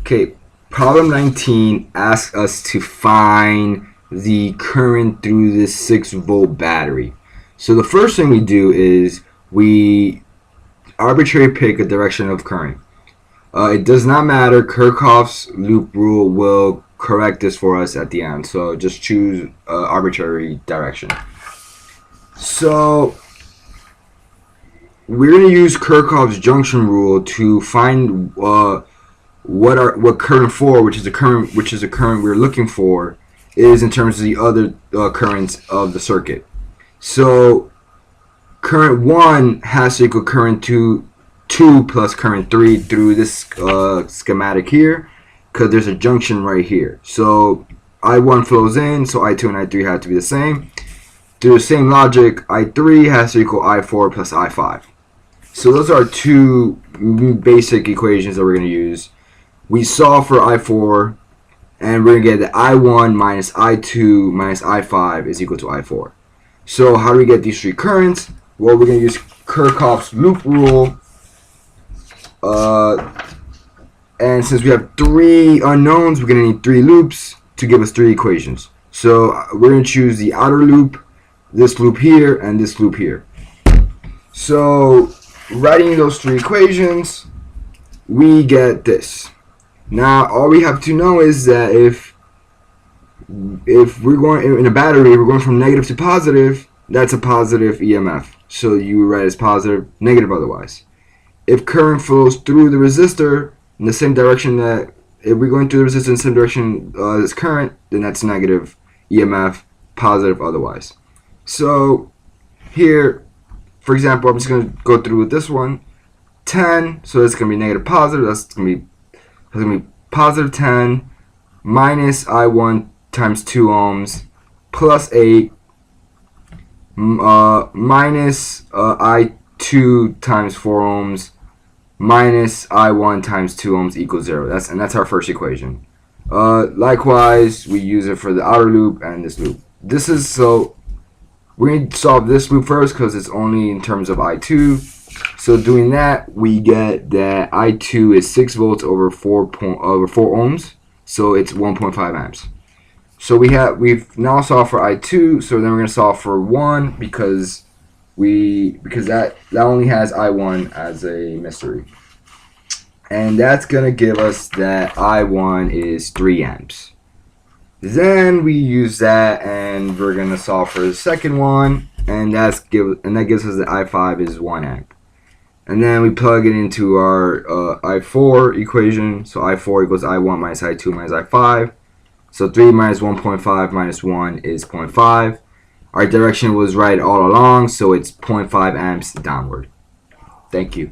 Okay, problem 19 asks us to find the current through this 6-volt battery. So the first thing we do is we arbitrarily pick a direction of current. It does not matter. Kirchhoff's loop rule will correct this for us at the end. So just choose arbitrary direction. So we're going to use Kirchhoff's junction rule to find what current 4, which is the current we're looking for, is in terms of the other currents of the circuit. So current 1 has to equal current 2 plus current 3 through this schematic here, because there's a junction right here. So I1 flows in, so I2 and I3 have to be the same. Through the same logic, I3 has to equal I4 plus I5. So those are two basic equations that we're going to use. We solve for I4, and we're going to get that I1 minus I2 minus I5 is equal to I4. So how do we get these three currents? Well, we're going to use Kirchhoff's loop rule. And since we have three unknowns, we're going to need three loops to give us three equations. So we're going to choose the outer loop, this loop here, and this loop here. So writing those three equations, we get this. Now all we have to know is that if we're going in a battery, we're going from negative to positive, that's a positive EMF. So you write as positive, negative otherwise. If current flows through the resistor in the same direction that, if we're going through the resistor in the same direction as current, then that's negative EMF, positive otherwise. So here, for example, I'm just going to go through with this one. 10, so that's going to be negative positive, that's going to be positive 10 minus I1 times 2 ohms plus 8 minus I2 times 4 ohms minus I1 times 2 ohms equals 0. That's our first equation. Likewise, we use it for the outer loop and this loop. So we're going to solve this loop first because it's only in terms of I2. So doing that, we get that I2 is 6 volts over 4 ohms. So it's 1.5 amps. So we've now solved for I2. So then we're going to solve for 1 because that only has I1 as a mystery. And that's going to give us that I1 is 3 amps. Then we use that and we're going to solve for the second one, and that gives us that I5 is 1 amp. And then we plug it into our I4 equation. So I4 equals I1 minus I2 minus I5. So 3 minus 1.5 minus 1 is 0.5. Our direction was right all along, so it's 0.5 amps downward. Thank you.